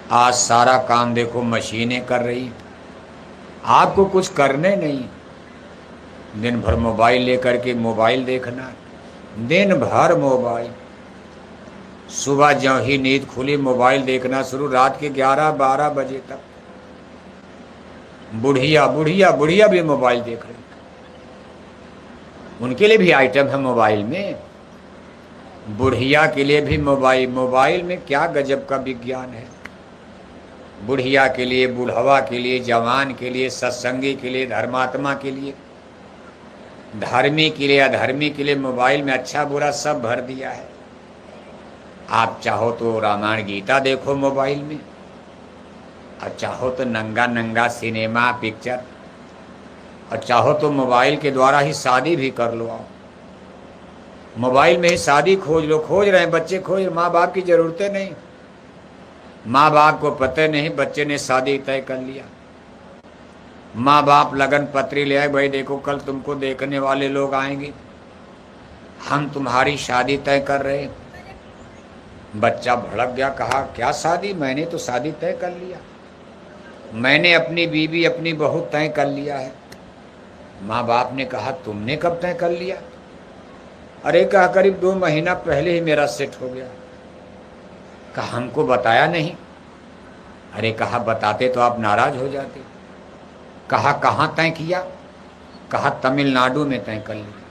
आज सारा काम देखो मशीनें कर रही, आपको कुछ करने नहीं। दिन भर मोबाइल लेकर के मोबाइल देखना, दिन भर मोबाइल। सुबह ज्यों ही नींद खुली मोबाइल देखना शुरू, रात के 11-12 बजे तक। बुढ़िया बुढ़िया बुढ़िया भी मोबाइल देख रही, उनके लिए भी आइटम है मोबाइल में। बुढ़िया के लिए भी मोबाइल, मोबाइल में क्या गजब का विज्ञान है। बुढ़िया के लिए, बुढ़वा के लिए, जवान के लिए, सत्संगी के लिए, धर्मात्मा के लिए, धर्मी के लिए, अधर्मी के लिए मोबाइल में अच्छा बुरा सब भर दिया है। आप चाहो तो रामायण गीता देखो मोबाइल में, और चाहो तो नंगा नंगा सिनेमा पिक्चर, और चाहो तो मोबाइल के द्वारा ही शादी भी कर लो। आप मोबाइल में ही शादी खोज लो, खोज रहे हैं बच्चे, खोज, माँ बाप की ज़रूरतें नहीं। माँ बाप को पता नहीं, बच्चे ने शादी तय कर लिया। माँ बाप लगन पत्री ले आए, भाई देखो कल तुमको देखने वाले लोग आएंगे, हम तुम्हारी शादी तय कर रहे हैं। बच्चा भड़क गया, कहा क्या शादी, मैंने तो शादी तय कर लिया, मैंने अपनी बीवी अपनी बहू तय कर लिया है। माँ बाप ने कहा तुमने कब तय कर लिया? अरे कहा करीब 2 महीना पहले ही मेरा सेट हो गया। कहा हमको बताया नहीं? अरे कहा बताते तो आप नाराज हो जाते। कहा कहाँ तय किया? कहा तमिलनाडु में तय कर लिया।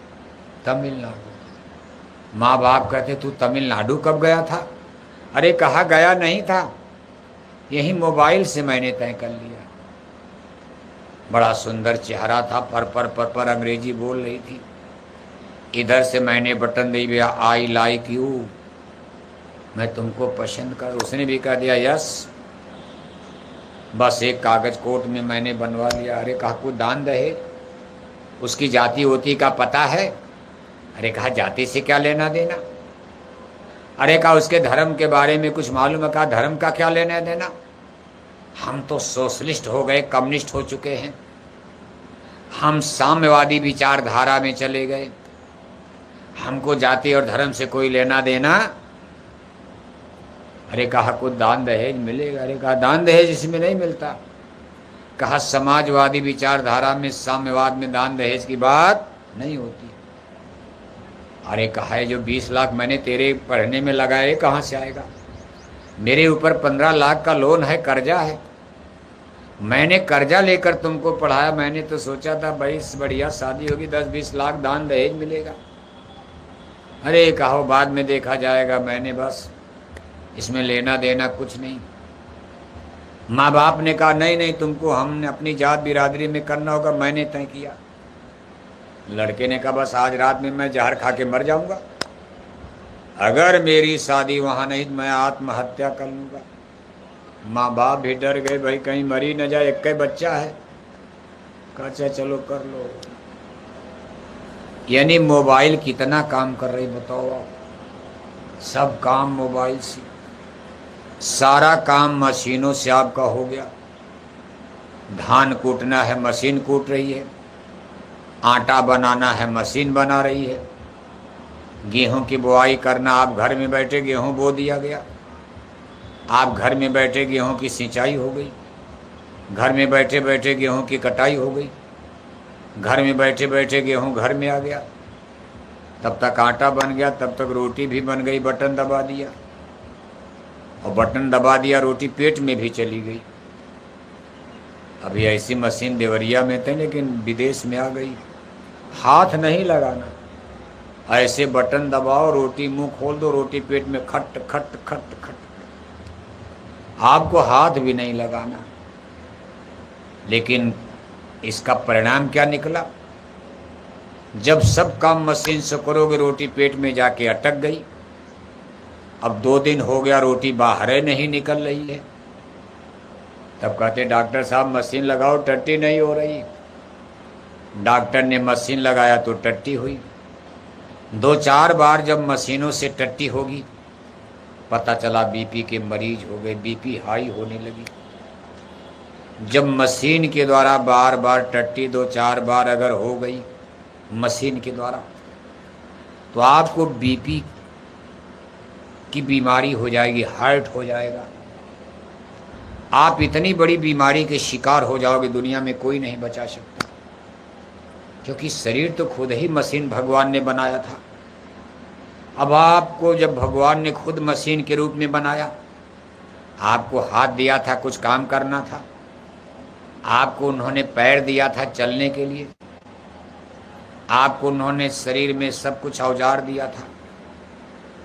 तमिलनाडु। माँ बाप कहते तू तमिलनाडु कब गया था? अरे कहा गया नहीं था, यही मोबाइल से मैंने तय कर लिया। बड़ा सुंदर चेहरा था, पर अंग्रेजी बोल रही थी। इधर से मैंने बटन दे दिया, आई लाइक यू, मैं तुमको पसंद कर। उसने भी कह दिया यस। बस एक कागज कोर्ट में मैंने बनवा लिया। अरे कहा कुछ दान दहेज, उसकी जाति होती का पता है? अरे कहा जाति से क्या लेना देना? अरे कहा उसके धर्म के बारे में कुछ मालूम है? कहा धर्म का क्या लेना देना, हम तो सोशलिस्ट हो गए, कम्युनिस्ट हो चुके हैं, हम साम्यवादी विचारधारा में चले गए, हमको जाति और धर्म से कोई लेना देना। अरे कहा कुछ दान दहेज मिलेगा? अरे कहा दान दहेज इसमें नहीं मिलता। कहा समाजवादी विचारधारा में, साम्यवाद में दान दहेज की बात नहीं होती। अरे कहा है जो 20 लाख मैंने तेरे पढ़ने में लगाए कहाँ से आएगा? मेरे ऊपर 15 लाख का लोन है, कर्जा है, मैंने कर्जा लेकर तुमको पढ़ाया। मैंने तो सोचा था भाई बढ़िया शादी होगी, 10-20 लाख दान दहेज मिलेगा। अरे कहो बाद में देखा जाएगा, मैंने बस इसमें लेना देना कुछ नहीं। माँ बाप ने कहा नहीं नहीं तुमको हमने अपनी जात बिरादरी में करना होगा, मैंने तय किया। लड़के ने कहा बस आज रात में मैं जहर खा के मर जाऊंगा, अगर मेरी शादी वहाँ नहीं मैं आत्महत्या कर लूँगा। माँ बाप भी डर गए, भाई कहीं मरी न जाए, एक ही बच्चा है। कहा अच्छा चलो कर लो। यानी मोबाइल कितना काम कर रही बताओ आप? सब काम मोबाइल से, सारा काम मशीनों से आपका हो गया। धान कूटना है मशीन कूट रही है, आटा बनाना है मशीन बना रही है, गेहूं की बुआई करना आप घर में बैठे गेहूं बो दिया गया, आप घर में बैठे गेहूं की सिंचाई हो गई, घर में बैठे बैठे गेहूं की कटाई हो गई, घर में बैठे बैठे गेहूं घर में आ गया, तब तक आटा बन गया, तब तक रोटी भी बन गई, बटन दबा दिया, और बटन दबा दिया रोटी पेट में भी चली गई। अभी ऐसी मशीन देवरिया में थे लेकिन विदेश में आ गई। हाथ नहीं लगाना, ऐसे बटन दबाओ, रोटी मुंह खोल दो, रोटी पेट में खट खट खट खट, आपको हाथ भी नहीं लगाना। लेकिन इसका परिणाम क्या निकला? जब सब काम मशीन से करोगे रोटी पेट में जाके अटक गई। अब 2 दिन हो गया रोटी बाहर नहीं निकल रही है। तब कहते डॉक्टर साहब मशीन लगाओ, टट्टी नहीं हो रही। डॉक्टर ने मशीन लगाया तो टट्टी हुई। 2-4 बार जब मशीनों से टट्टी होगी, पता चला बीपी के मरीज हो गए, बीपी हाई होने लगी। जब मशीन के द्वारा बार बार टट्टी 2-4 बार अगर हो गई मशीन के द्वारा, तो आपको बीपी की बीमारी हो जाएगी, हार्ट हो जाएगा। आप इतनी बड़ी बीमारी के शिकार हो जाओगे, दुनिया में कोई नहीं बचा सकता, क्योंकि शरीर तो खुद ही मशीन भगवान ने बनाया था। अब आपको जब भगवान ने खुद मशीन के रूप में बनाया, आपको हाथ दिया था कुछ काम करना था, आपको उन्होंने पैर दिया था चलने के लिए, आपको उन्होंने शरीर में सब कुछ औजार दिया था।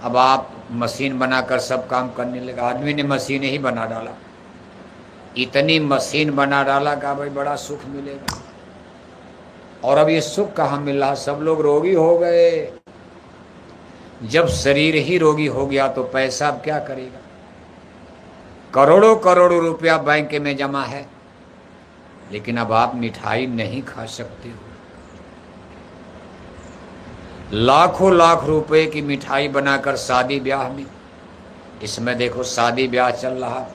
अब आप मशीन बनाकर सब काम करने लगा। आदमी ने मशीन ही बना डाला, इतनी मशीन बना डाला कि भाई बड़ा सुख मिलेगा। और अब ये सुख कहाँ मिल रहा, सब लोग रोगी हो गए। जब शरीर ही रोगी हो गया तो पैसा अब क्या करेगा। करोड़ों करोड़ों रुपया बैंक में जमा है, लेकिन अब आप मिठाई नहीं खा सकते हो। लाखों लाख रुपए की मिठाई बनाकर शादी ब्याह में, इसमें देखो शादी ब्याह चल रहा,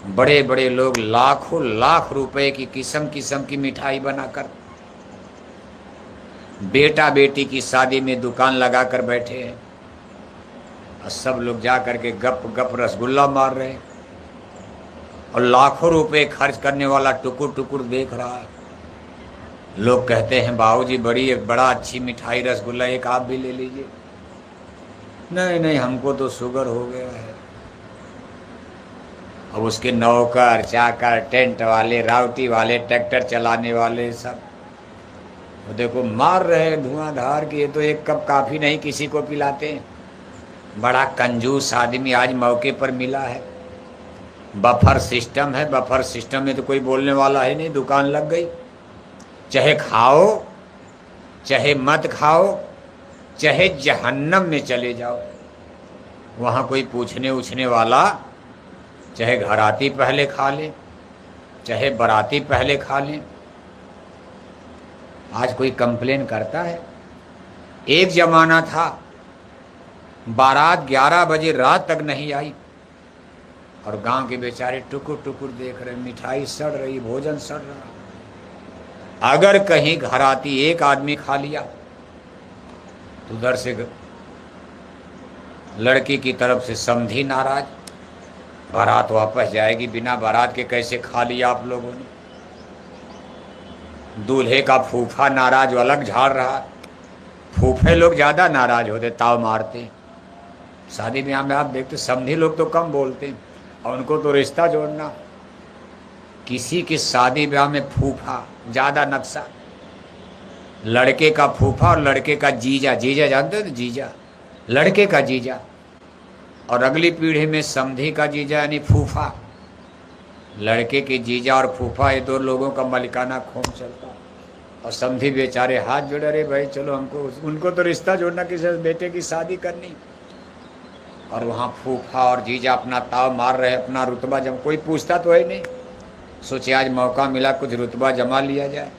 बड़े बड़े लोग लाखों लाख रुपए की किस्म किस्म की मिठाई बनाकर, बेटा बेटी की शादी में दुकान लगाकर बैठे हैं, और सब लोग जा करके गप गप रसगुल्ला मार रहे हैं, और लाखों रुपए खर्च करने वाला टुकुर टुकुर देख रहा है। लोग कहते हैं बाबूजी बड़ा अच्छी मिठाई रसगुल्ला, एक आप भी ले लीजिए। नहीं नहीं, हमको तो शुगर हो गया है। अब उसके नौकर चाकर, टेंट वाले, राउटी वाले, ट्रैक्टर चलाने वाले सब वो देखो मार रहे हैं धुआंधार कि ये तो एक कप काफ़ी नहीं किसी को पिलाते हैं। बड़ा कंजूस आदमी आज मौके पर मिला है। बफर सिस्टम है, बफर सिस्टम में तो कोई बोलने वाला है नहीं, दुकान लग गई। चाहे खाओ चाहे मत खाओ, चाहे जहन्नम में चले जाओ, वहाँ कोई पूछने उछने वाला, चाहे घराती पहले खा ले चाहे बराती पहले खा लें, आज कोई कंप्लेन करता है। एक जमाना था बारात 11 बजे रात तक नहीं आई और गांव के बेचारे टुकुर टुकुर देख रहे, मिठाई सड़ रही, भोजन सड़ रहा। अगर कहीं घराती एक आदमी खा लिया तो उधर से लड़की की तरफ से समधी नाराज, बारात वापस जाएगी, बिना बारात के कैसे खा लिया आप लोगों ने। दूल्हे का फूफा नाराज, अलग झाड़ रहा। फूफे लोग ज़्यादा नाराज होते, ताव मारते। शादी ब्याह में आप देखते समधी लोग तो कम बोलते हैं, और उनको तो रिश्ता जोड़ना। किसी की शादी ब्याह में फूफा ज़्यादा नक्शा, लड़के का फूफा और लड़के का जीजा, जीजा जानते हो तो जीजा, लड़के का जीजा, और अगली पीढ़ी में समधी का जीजा यानी फूफा। लड़के के जीजा और फूफा, ये दो लोगों का मलिकाना खून चलता, और समधी बेचारे हाथ जोड़े, अरे भाई चलो हमको, उनको तो रिश्ता जोड़ना, किसी बेटे की शादी करनी, और वहाँ फूफा और जीजा अपना ताव मार रहे, अपना रुतबा जम, कोई पूछता तो है नहीं। सोचे आज मौका मिला कुछ रुतबा जमा लिया जाए।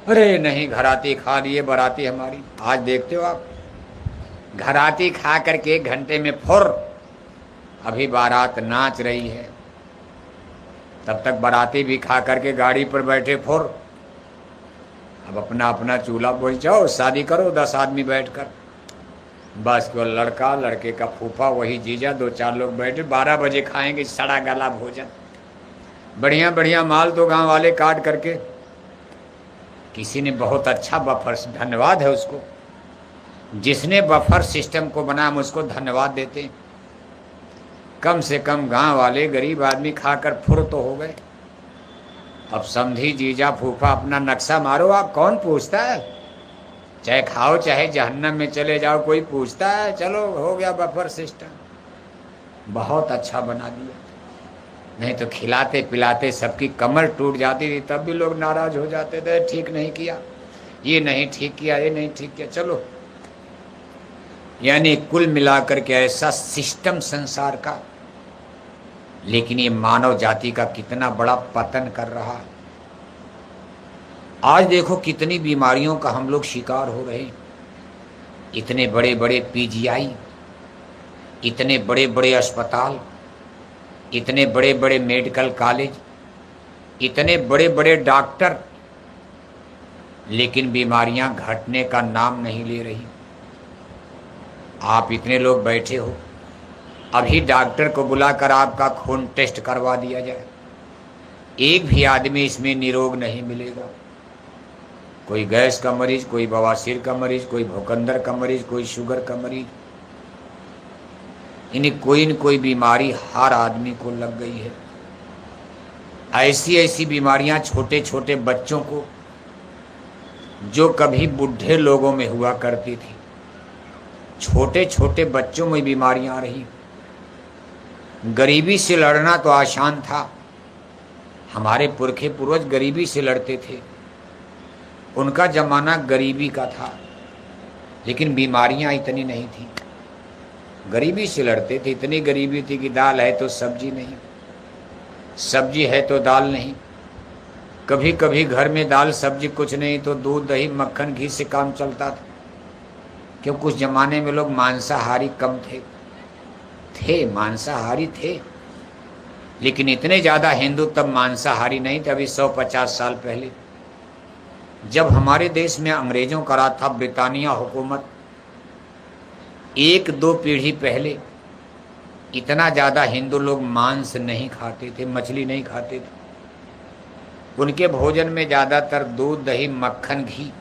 अरे नहीं, घराती खा लिए, बराती हमारी। आज देखते हो आप, घराती खा करके 1 घंटे में फुर, अभी बारात नाच रही है, तब तक बाराती भी खा करके गाड़ी पर बैठे फुर। अब अपना अपना चूल्हा बोल जाओ, शादी करो 10 आदमी बैठकर, बस केवल लड़का, लड़के का फूफा, वही जीजा, 2-4 लोग बैठे, 12 बजे खाएंगे सड़ा गला भोजन। बढ़िया बढ़िया माल तो गांव वाले काट करके, किसी ने बहुत अच्छा बफर, धन्यवाद है उसको जिसने बफर सिस्टम को बनाया, हम उसको धन्यवाद देते हैं। कम से कम गांव वाले गरीब आदमी खाकर फुर तो हो गए। अब समधी जीजा फूफा अपना नक्शा मारो, आप कौन पूछता है, चाहे खाओ चाहे जहन्नम में चले जाओ, कोई पूछता है। चलो हो गया बफर सिस्टम, बहुत अच्छा बना दिया। नहीं तो खिलाते पिलाते सबकी कमर टूट जाती थी, तब भी लोग नाराज हो जाते थे, ठीक नहीं किया, ये नहीं ठीक किया, ये नहीं ठीक किया। चलो, यानी कुल मिलाकर के ऐसा सिस्टम संसार का, लेकिन ये मानव जाति का कितना बड़ा पतन कर रहा है। आज देखो कितनी बीमारियों का हम लोग शिकार हो रहे हैं। इतने बड़े बड़े पीजीआई, इतने बड़े बड़े अस्पताल, इतने बड़े बड़े मेडिकल कॉलेज, इतने बड़े बड़े डॉक्टर, लेकिन बीमारियां घटने का नाम नहीं ले रही। आप इतने लोग बैठे हो, अभी डॉक्टर को बुलाकर आपका खून टेस्ट करवा दिया जाए, एक भी आदमी इसमें निरोग नहीं मिलेगा। कोई गैस का मरीज, कोई बवासीर का मरीज, कोई भूखंदर का मरीज, कोई शुगर का मरीज, इन्हें कोई न कोई बीमारी हर आदमी को लग गई है। ऐसी ऐसी बीमारियां छोटे छोटे बच्चों को, जो कभी बुढ़े लोगों में हुआ करती थी, छोटे छोटे बच्चों में बीमारियां आ रही। गरीबी से लड़ना तो आसान था, हमारे पुरखे पूर्वज गरीबी से लड़ते थे, उनका जमाना गरीबी का था, लेकिन बीमारियां इतनी नहीं थी। गरीबी से लड़ते थे, इतनी गरीबी थी कि दाल है तो सब्जी नहीं, सब्जी है तो दाल नहीं। कभी कभी घर में दाल सब्जी कुछ नहीं तो दूध दही मक्खन घी से काम चलता था, क्यों कुछ जमाने में लोग मांसाहारी कम थे मांसाहारी थे, लेकिन इतने ज़्यादा हिंदू तब मांसाहारी नहीं थे। अभी 150 साल पहले जब हमारे देश में अंग्रेजों का राज था, ब्रिटानिया हुकूमत, एक दो पीढ़ी पहले इतना ज़्यादा हिंदू लोग मांस नहीं खाते थे, मछली नहीं खाते थे। उनके भोजन में ज़्यादातर दूध दही मक्खन घी,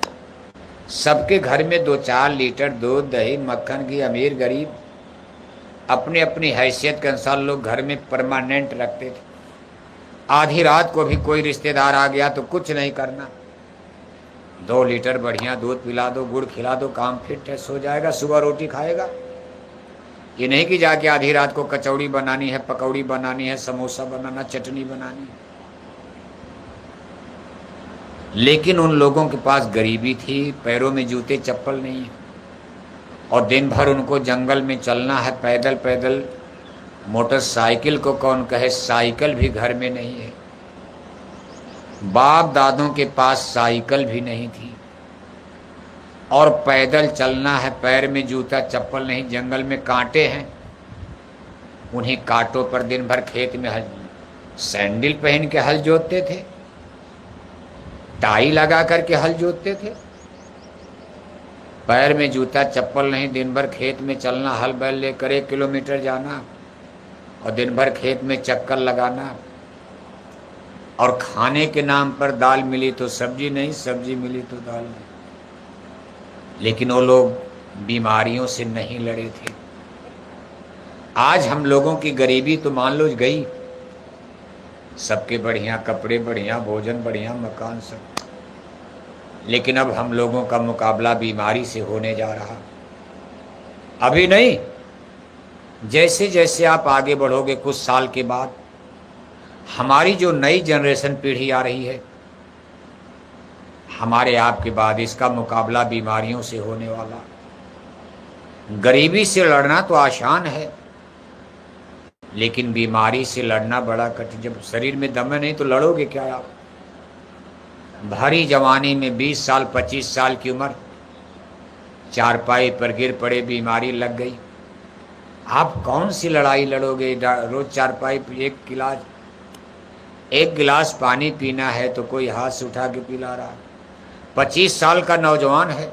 सबके घर में 2-4 लीटर दूध दही मक्खन घी, अमीर गरीब अपने अपनी हैसियत के अनुसार लोग घर में परमानेंट रखते थे। आधी रात को भी कोई रिश्तेदार आ गया तो कुछ नहीं करना, 2 लीटर बढ़िया दूध पिला दो, गुड़ खिला दो, काम फिट है, सो जाएगा, सुबह रोटी खाएगा। ये नहीं कि जाके आधी रात को कचौड़ी बनानी है, पकौड़ी बनानी है, समोसा बनाना, चटनी बनानी है। लेकिन उन लोगों के पास गरीबी थी, पैरों में जूते चप्पल नहीं है, और दिन भर उनको जंगल में चलना है पैदल पैदल। मोटरसाइकिल को कौन कहे, साइकिल भी घर में नहीं है। बाप दादों के पास साइकिल भी नहीं थी, और पैदल चलना है, पैर में जूता चप्पल नहीं, जंगल में कांटे हैं, उन्हीं कांटों पर दिन भर खेत में हल, सैंडल पहन के हल जोतते थे, टाई लगा करके हल जोतते थे। पैर में जूता चप्पल नहीं, दिन भर खेत में चलना, हल बैल लेकर 1 किलोमीटर जाना और दिन भर खेत में चक्कर लगाना। और खाने के नाम पर दाल मिली तो सब्जी नहीं, सब्जी मिली तो दाल नहीं। लेकिन वो लोग बीमारियों से नहीं लड़े थे। आज हम लोगों की गरीबी तो मान लो गई, सबके बढ़िया कपड़े, बढ़िया भोजन, बढ़िया मकान सब, लेकिन अब हम लोगों का मुकाबला बीमारी से होने जा रहा। अभी नहीं, जैसे जैसे आप आगे बढ़ोगे, कुछ साल के बाद हमारी जो नई जनरेशन पीढ़ी आ रही है, हमारे आपके बाद इसका मुकाबला बीमारियों से होने वाला। गरीबी से लड़ना तो आसान है, लेकिन बीमारी से लड़ना बड़ा कठिन। जब शरीर में दम नहीं तो लड़ोगे क्या आप? भारी जवानी में 20 साल 25 साल की उम्र, चारपाई पर गिर पड़े, बीमारी लग गई, आप कौन सी लड़ाई लड़ोगे? रोज चारपाई पर एक गिलास पानी पीना है तो कोई हाथ से उठा के पिला रहा। 25 साल का नौजवान है,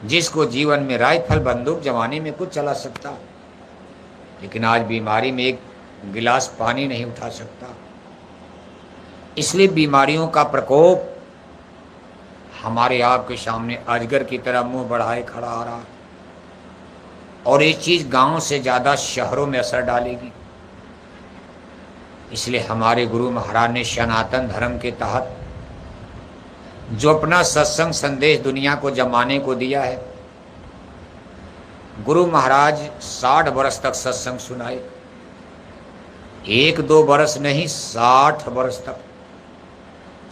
जिसको जीवन में राइफल बंदूक जवानी में कुछ चला सकता, लेकिन आज बीमारी में एक गिलास पानी नहीं उठा सकता। इसलिए बीमारियों का प्रकोप हमारे आपके सामने अजगर की तरह मुंह बढ़ाए खड़ा आ रहा, और ये चीज़ गांव से ज़्यादा शहरों में असर डालेगी। इसलिए हमारे गुरु महाराज ने सनातन धर्म के तहत जो अपना सत्संग संदेश दुनिया को जमाने को दिया है, गुरु महाराज 60 वर्ष तक सत्संग सुनाए, 1-2 वर्ष नहीं, 60 वर्ष तक।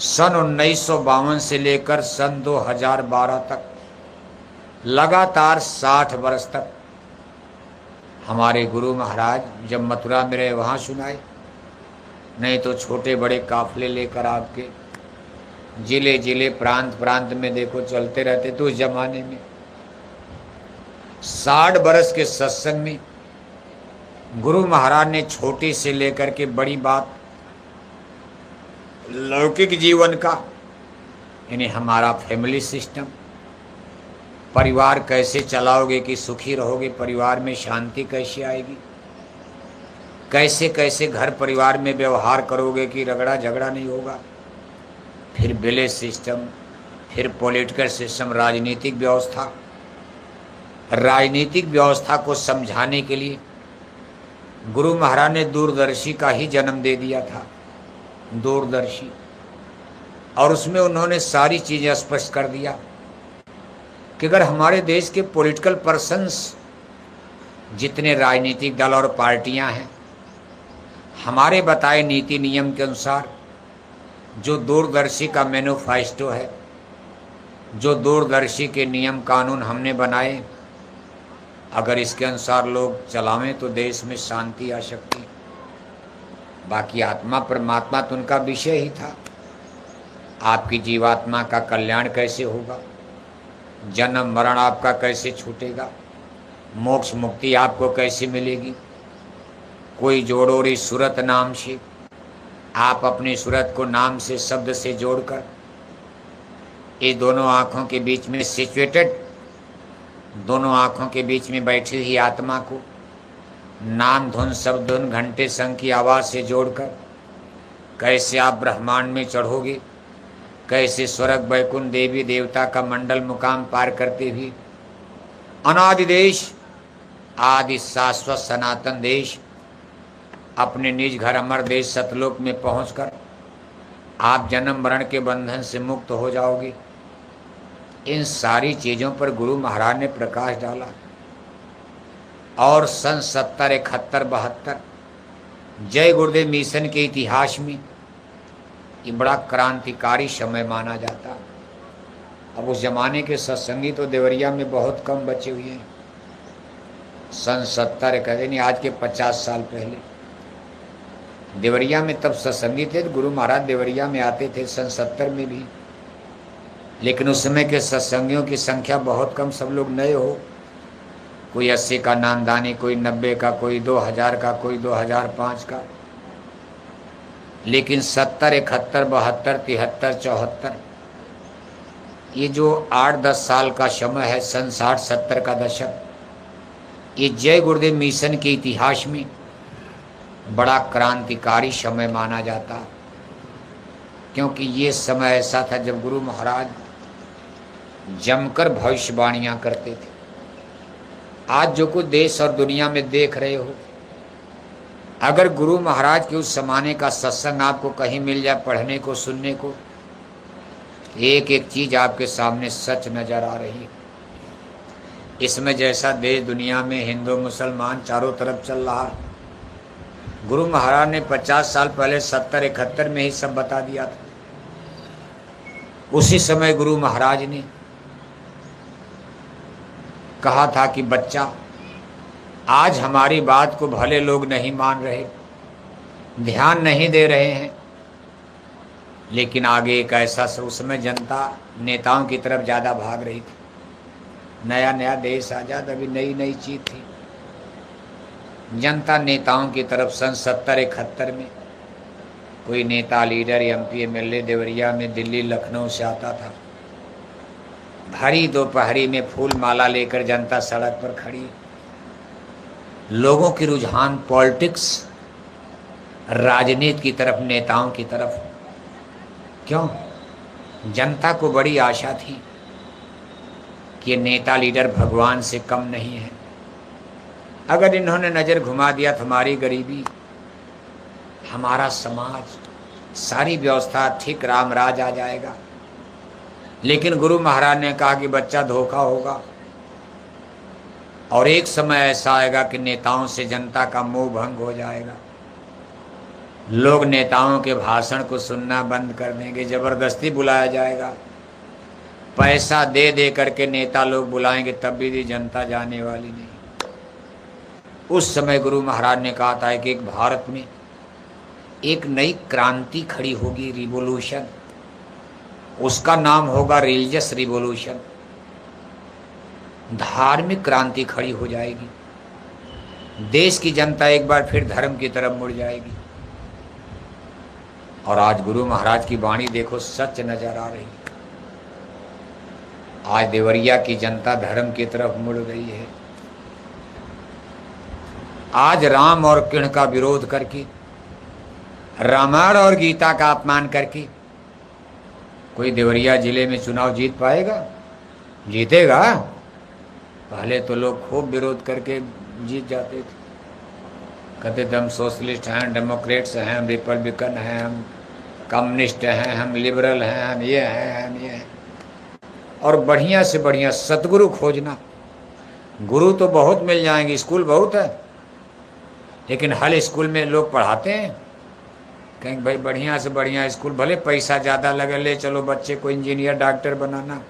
सन 1952 से लेकर सन 2012 तक लगातार 60 वर्ष तक हमारे गुरु महाराज जब मथुरा में रहे वहाँ सुनाए, नहीं तो छोटे बड़े काफले लेकर आपके जिले जिले प्रांत प्रांत में देखो चलते रहते। तो उस जमाने में 60 बरस के सत्संग में गुरु महाराज ने छोटी से लेकर के बड़ी बात, लौकिक जीवन का, यानी हमारा फैमिली सिस्टम, परिवार कैसे चलाओगे कि सुखी रहोगे, परिवार में शांति कैसे आएगी, कैसे कैसे घर परिवार में व्यवहार करोगे कि रगड़ा झगड़ा नहीं होगा। फिर विलेज सिस्टम, फिर पॉलिटिकल सिस्टम, राजनीतिक व्यवस्था। राजनीतिक व्यवस्था को समझाने के लिए गुरु महाराज ने दूरदर्शी का ही जन्म दे दिया था, दूरदर्शी। और उसमें उन्होंने सारी चीज़ें स्पष्ट कर दिया कि अगर हमारे देश के पॉलिटिकल पर्सन्स, जितने राजनीतिक दल और पार्टियां हैं, हमारे बताए नीति नियम के अनुसार जो दूरदर्शी का मैनिफेस्टो है, जो दूरदर्शी के नियम कानून हमने बनाए, अगर इसके अनुसार लोग चलावें तो देश में शांति आ सकती है। बाकी आत्मा परमात्मा तो उनका विषय ही था। आपकी जीवात्मा का कल्याण कैसे होगा, जन्म मरण आपका कैसे छूटेगा, मोक्ष मुक्ति आपको कैसे मिलेगी। कोई जोड़ो रे सूरत नाम से, आप अपनी सूरत को नाम से, शब्द से जोड़कर ये दोनों आँखों के बीच में सिचुएटेड, दोनों आँखों के बीच में बैठी हुई आत्मा को नाम धुन शब्द धुन घंटे संग की आवाज़ से जोड़कर कैसे आप ब्रह्मांड में चढ़ोगे, कैसे स्वर्ग वैकुंठ देवी देवता का मंडल मुकाम पार करते हुए अनादि देश, आदि शाश्वत सनातन देश, अपने निज घर अमर देश सतलोक में पहुंचकर आप जन्म मरण के बंधन से मुक्त हो जाओगे। इन सारी चीज़ों पर गुरु महाराज ने प्रकाश डाला। और सन 70, 71, 72 जय गुरुदेव मिशन के इतिहास में ये बड़ा क्रांतिकारी समय माना जाता। अब उस जमाने के सत्संगी तो देवरिया में बहुत कम बचे हुए हैं। सन 70 कहते नहीं, आज के 50 साल पहले देवरिया में तब सत्संगी थे, गुरु महाराज देवरिया में आते थे सन 70 में भी। लेकिन उस समय के सत्संगियों की संख्या बहुत कम, सब लोग नए हो, कोई 80 का नामदानी, कोई 90 का, कोई 2000 का, कोई 2005 का। लेकिन 70, 71, 72, 73, 74 ये जो 8-10 साल का समय है, सन 60-70 का दशक, ये जय गुरुदेव मिशन के इतिहास में बड़ा क्रांतिकारी समय माना जाता। क्योंकि ये समय ऐसा था जब गुरु महाराज जमकर भविष्यवाणियाँ करते थे। आज जो कुछ देश और दुनिया में देख रहे हो, अगर गुरु महाराज के उस जमाने का सत्संग आपको कहीं मिल जाए पढ़ने को, सुनने को, एक एक चीज़ आपके सामने सच नज़र आ रही है। इसमें जैसा देश दुनिया में हिंदू मुसलमान चारों तरफ चल रहा, गुरु महाराज ने 50 साल पहले 70, 71 में ही सब बता दिया था। उसी समय गुरु महाराज ने कहा था कि बच्चा, आज हमारी बात को भले लोग नहीं मान रहे, ध्यान नहीं दे रहे हैं, लेकिन आगे एक ऐसा, उस समय जनता नेताओं की तरफ ज़्यादा भाग रही थी। नया नया देश आज़ाद, अभी नई नई चीज़ थी। जनता नेताओं की तरफ सन 70, 71 में कोई नेता, लीडर, MP, MLA देवरिया में, दिल्ली, लखनऊ से आता था। भरी दोपहरी में फूल माला लेकर जनता सड़क पर खड़ी। लोगों की रुझान पॉलिटिक्स, राजनीति की तरफ, नेताओं की तरफ। क्यों? जनता को बड़ी आशा थी कि ये नेता लीडर भगवान से कम नहीं है। अगर इन्होंने नज़र घुमा दिया तो हमारी गरीबी, हमारा समाज, सारी व्यवस्था ठीक राम राज आ जाएगा। लेकिन गुरु महाराज ने कहा कि बच्चा, धोखा होगा और एक समय ऐसा आएगा कि नेताओं से जनता का मोह भंग हो जाएगा। लोग नेताओं के भाषण को सुनना बंद कर देंगे, जबरदस्ती बुलाया जाएगा, पैसा दे दे करके नेता लोग बुलाएंगे, तब भी जनता जाने वाली नहीं। उस समय गुरु महाराज ने कहा था कि एक भारत में एक नई क्रांति खड़ी होगी, रिवोल्यूशन। उसका नाम होगा रिलीजियस रिवोल्यूशन। धार्मिक क्रांति खड़ी हो जाएगी, देश की जनता एक बार फिर धर्म की तरफ मुड़ जाएगी। और आज गुरु महाराज की वाणी देखो, सच नजर आ रही। आज देवरिया की जनता धर्म की तरफ मुड़ गई है। आज राम और कृष्ण का विरोध करके, रामायण और गीता का अपमान करके कोई देवरिया जिले में चुनाव जीत पाएगा? जीतेगा? पहले तो लोग खूब विरोध करके जीत जाते थे। कहते थे हम सोशलिस्ट हैं, डेमोक्रेट्स हैं, हम रिपब्लिकन हैं, हम कम्युनिस्ट हैं, हम लिबरल हैं, हम ये हैं, हम ये हैं। और बढ़िया से बढ़िया सतगुरु खोजना। गुरु तो बहुत मिल जाएंगे, स्कूल बहुत है, लेकिन हर स्कूल में लोग पढ़ाते हैं। कहेंगे भाई बढ़िया से बढ़िया स्कूल, भले पैसा ज़्यादा लगे, ले चलो बच्चे को इंजीनियर डॉक्टर बनाना।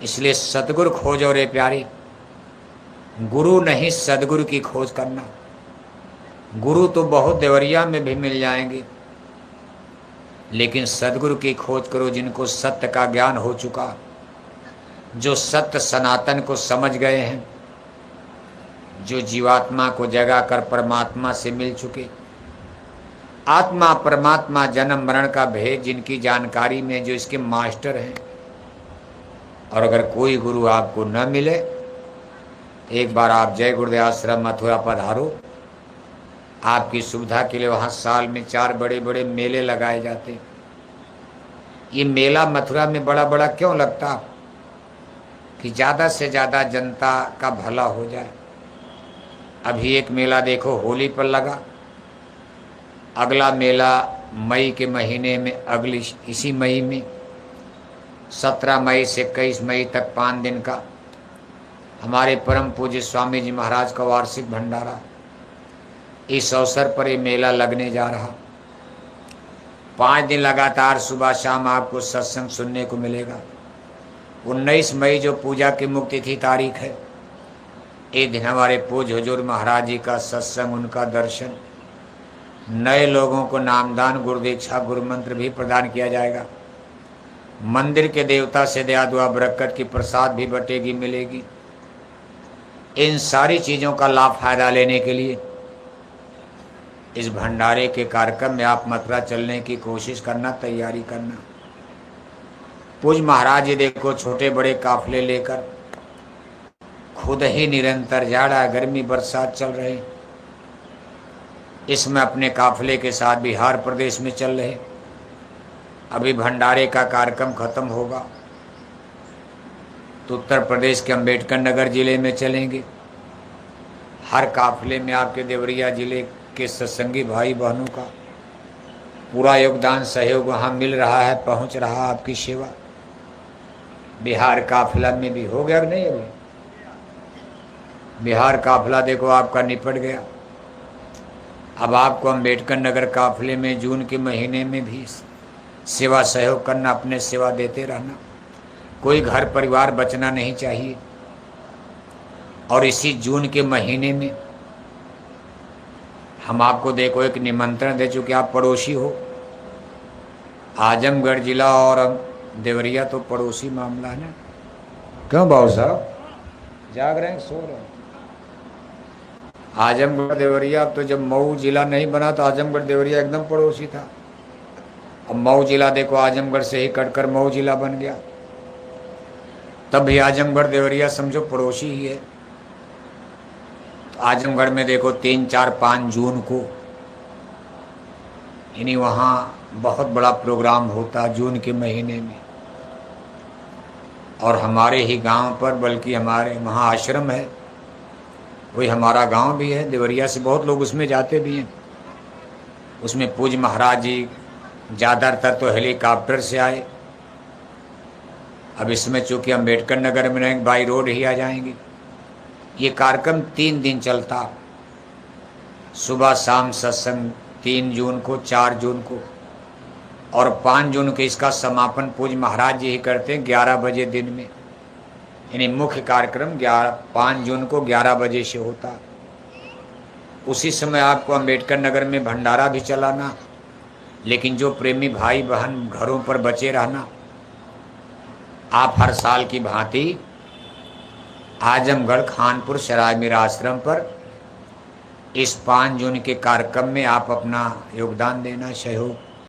इसलिए सतगुरु खोजो रे प्यारी, गुरु नहीं सदगुरु की खोज करना। गुरु तो बहुत देवरिया में भी मिल जाएंगे, लेकिन सदगुरु की खोज करो जिनको सत्य का ज्ञान हो चुका, जो सत्य सनातन को समझ गए हैं, जो जीवात्मा को जगा कर परमात्मा से मिल चुके, आत्मा परमात्मा जन्म मरण का भेद जिनकी जानकारी में, जो इसके मास्टर हैं। और अगर कोई गुरु आपको न मिले, एक बार आप जय गुरुदेव आश्रम मथुरा पधारो। आपकी सुविधा के लिए वहाँ साल में 4 बड़े बड़े मेले लगाए जाते। ये मेला मथुरा में बड़ा बड़ा क्यों लगता? कि ज़्यादा से ज़्यादा जनता का भला हो जाए। अभी एक मेला देखो होली पर लगा, अगला मेला मई के महीने में, अगली इसी मई में 17 मई से 21 मई तक 5 दिन का हमारे परम पूज्य स्वामी जी महाराज का वार्षिक भंडारा। इस अवसर पर ये मेला लगने जा रहा। 5 दिन लगातार सुबह शाम आपको सत्संग सुनने को मिलेगा। 19 मई जो पूजा की मुक्ति थी तारीख है, एक दिन हमारे पूज्य हुजूर महाराज जी का सत्संग, उनका दर्शन, नए लोगों को नामदान, गुरु दीक्षा, गुरु मंत्र भी प्रदान किया जाएगा। मंदिर के देवता से दया दुआ बरकत की प्रसाद भी बटेगी, मिलेगी। इन सारी चीज़ों का लाभ फायदा लेने के लिए इस भंडारे के कार्यक्रम में आप मथुरा चलने की कोशिश करना, तैयारी करना। पूज्य महाराज जी देखो छोटे बड़े काफले लेकर खुद ही निरंतर जाड़ा गर्मी बरसात चल रहे, इसमें अपने काफले के साथ बिहार प्रदेश में चल रहे। अभी भंडारे का कार्यक्रम खत्म होगा तो उत्तर प्रदेश के अम्बेडकर नगर जिले में चलेंगे। हर काफले में आपके देवरिया जिले के सत्संगी भाई बहनों का पूरा योगदान सहयोग वहाँ मिल रहा है, पहुँच रहा आपकी सेवा। बिहार काफिला में भी हो गया नहीं? अभी बिहार काफिला देखो आपका निपट गया। अब आपको अम्बेडकर नगर काफिले में जून के महीने में भी सेवा सहयोग करना, अपने सेवा देते रहना। कोई घर परिवार बचना नहीं चाहिए। और इसी जून के महीने में हम आपको देखो एक निमंत्रण दे चुके, आप पड़ोसी हो। आजमगढ़ जिला और देवरिया तो पड़ोसी मामला है ना। क्यों बाबू साहब जाग रहे हैं, सो रहे हैं? आजमगढ़ देवरिया, अब तो जब मऊ जिला नहीं बना तो आजमगढ़ देवरिया एकदम पड़ोसी था। अब मऊ जिला देखो आजमगढ़ से ही कटकर मऊ जिला बन गया, तब भी आजमगढ़ देवरिया समझो पड़ोसी ही है। तो आजमगढ़ में देखो 3, 4, 5 जून को यानी वहाँ बहुत बड़ा प्रोग्राम होता जून के महीने में। और हमारे ही गांव पर, बल्कि हमारे वहाँ आश्रम है, वही हमारा गांव भी है, देवरिया से बहुत लोग उसमें जाते भी हैं। उसमें पूज्य महाराज जी ज़्यादातर तो हेलीकॉप्टर से आए। अब इसमें चूँकि अम्बेडकर नगर में रहेंगे, बाई रोड ही आ जाएंगे। ये कार्यक्रम 3 दिन चलता, सुबह शाम सत्संग 3 जून को, 4 जून को और 5 जून को इसका समापन पूज्य महाराज जी ही करते हैं 11 बजे दिन में। यानी मुख्य कार्यक्रम 5 जून को 11 बजे से होता। उसी समय आपको अम्बेडकर नगर में भंडारा भी चलाना, लेकिन जो प्रेमी भाई बहन घरों पर बचे रहना, आप हर साल की भांति आजमगढ़ खानपुर सराय मीरा आश्रम पर इस 5 जून के कार्यक्रम में आप अपना योगदान देना, सहयोग